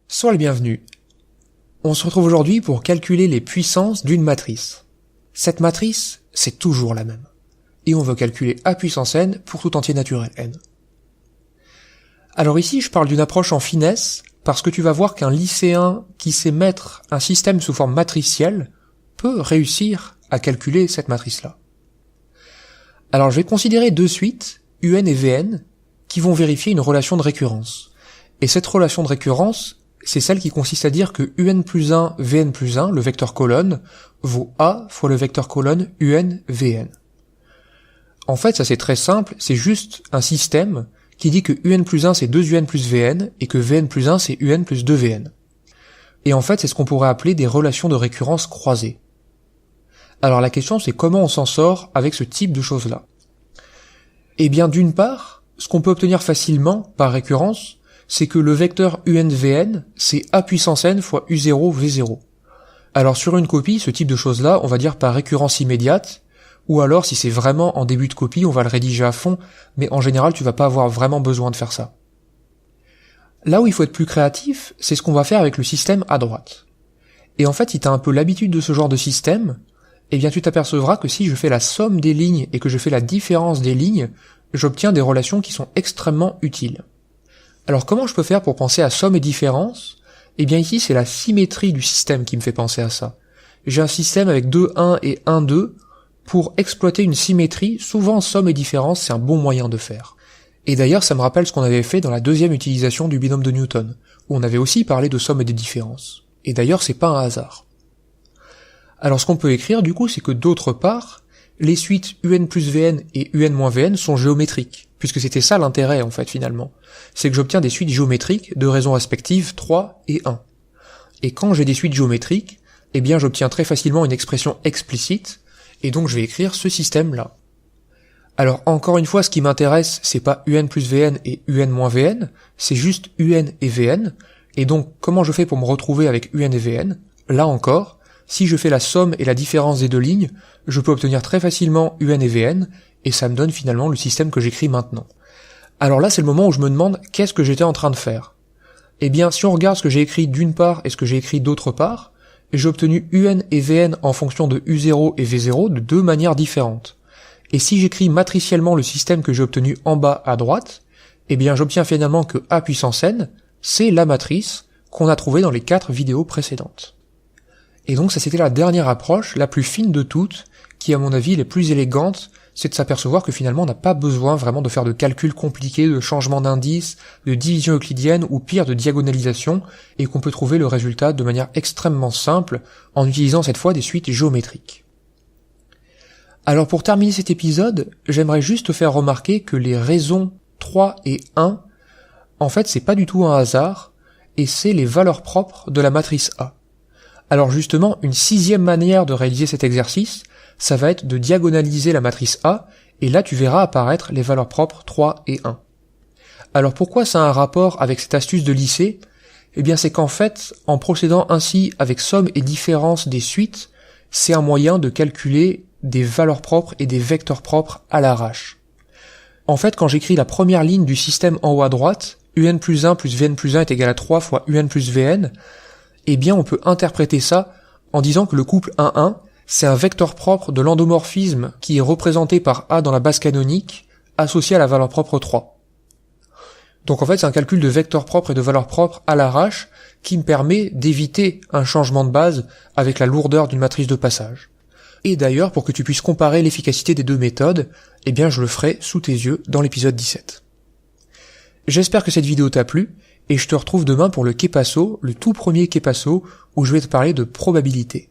Sois le bienvenu. On se retrouve aujourd'hui pour calculer les puissances d'une matrice. Cette matrice, c'est toujours la même. Et on veut calculer a puissance n pour tout entier naturel n. Alors ici, je parle d'une approche en finesse, parce que tu vas voir qu'un lycéen qui sait mettre un système sous forme matricielle peut réussir à calculer cette matrice-là. Alors je vais considérer deux suites, un et vn, qui vont vérifier une relation de récurrence. Et cette relation de récurrence, c'est celle qui consiste à dire que un plus 1, vn plus 1, le vecteur colonne, vaut a fois le vecteur colonne un, vn. En fait, ça c'est très simple, c'est juste un système qui dit que un plus 1 c'est 2 un plus vn, et que vn plus 1 c'est un plus 2 vn. Et en fait, c'est ce qu'on pourrait appeler des relations de récurrence croisées. Alors la question c'est comment on s'en sort avec ce type de choses-là. Eh bien d'une part, ce qu'on peut obtenir facilement par récurrence, c'est que le vecteur un-vn, c'est a puissance n fois u0, v0. Alors sur une copie, ce type de choses-là, on va dire par récurrence immédiate, ou alors si c'est vraiment en début de copie, on va le rédiger à fond, mais en général tu vas pas avoir vraiment besoin de faire ça. Là où il faut être plus créatif, c'est ce qu'on va faire avec le système à droite. Et en fait, si tu as un peu l'habitude de ce genre de système, eh bien tu t'apercevras que si je fais la somme des lignes et que je fais la différence des lignes, j'obtiens des relations qui sont extrêmement utiles. Alors comment je peux faire pour penser à somme et différence? Eh bien ici c'est la symétrie du système qui me fait penser à ça. J'ai un système avec 2, 1 et 1, 2. Pour exploiter une symétrie, souvent somme et différence c'est un bon moyen de faire. Et d'ailleurs ça me rappelle ce qu'on avait fait dans la deuxième utilisation du binôme de Newton, où on avait aussi parlé de somme et de différence. Et d'ailleurs c'est pas un hasard. Alors ce qu'on peut écrire du coup c'est que d'autre part, les suites un plus vn et un moins vn sont géométriques, puisque c'était ça l'intérêt en fait finalement. C'est que j'obtiens des suites géométriques de raisons respectives 3 et 1. Et quand j'ai des suites géométriques, eh bien j'obtiens très facilement une expression explicite, et donc je vais écrire ce système-là. Alors encore une fois, ce qui m'intéresse, c'est pas un plus vn et un moins vn, c'est juste un et vn, et donc comment je fais pour me retrouver avec un et vn? Là encore, si je fais la somme et la différence des deux lignes, je peux obtenir très facilement un et vn, et ça me donne finalement le système que j'écris maintenant. Alors là, c'est le moment où je me demande qu'est-ce que j'étais en train de faire. Eh bien, si on regarde ce que j'ai écrit d'une part et ce que j'ai écrit d'autre part, j'ai obtenu un et vn en fonction de u0 et v0 de deux manières différentes. Et si j'écris matriciellement le système que j'ai obtenu en bas à droite, eh bien j'obtiens finalement que a puissance n, c'est la matrice qu'on a trouvée dans les 4 vidéos précédentes. Et donc ça c'était la dernière approche, la plus fine de toutes, qui à mon avis est la plus élégante, c'est de s'apercevoir que finalement on n'a pas besoin vraiment de faire de calculs compliqués, de changement d'indice, de division euclidienne ou pire de diagonalisation, et qu'on peut trouver le résultat de manière extrêmement simple en utilisant cette fois des suites géométriques. Alors pour terminer cet épisode, j'aimerais juste te faire remarquer que les raisons 3 et 1, en fait c'est pas du tout un hasard, et c'est les valeurs propres de la matrice A. Alors justement, une 6e manière de réaliser cet exercice, ça va être de diagonaliser la matrice A, et là tu verras apparaître les valeurs propres 3 et 1. Alors pourquoi ça a un rapport avec cette astuce de lycée? Eh bien c'est qu'en fait, en procédant ainsi avec somme et différence des suites, c'est un moyen de calculer des valeurs propres et des vecteurs propres à l'arrache. En fait, quand j'écris la première ligne du système en haut à droite, un plus 1 plus vn plus 1 est égal à 3 fois un plus vn, eh bien on peut interpréter ça en disant que le couple 1-1, c'est un vecteur propre de l'endomorphisme qui est représenté par A dans la base canonique, associé à la valeur propre 3. Donc en fait c'est un calcul de vecteurs propres et de valeurs propres à l'arrache qui me permet d'éviter un changement de base avec la lourdeur d'une matrice de passage. Et d'ailleurs, pour que tu puisses comparer l'efficacité des deux méthodes, eh bien je le ferai sous tes yeux dans l'épisode 17. J'espère que cette vidéo t'a plu, et je te retrouve demain pour le Kepasso, le tout premier Kepasso, où je vais te parler de probabilité.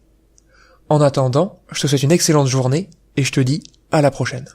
En attendant, je te souhaite une excellente journée, et je te dis à la prochaine.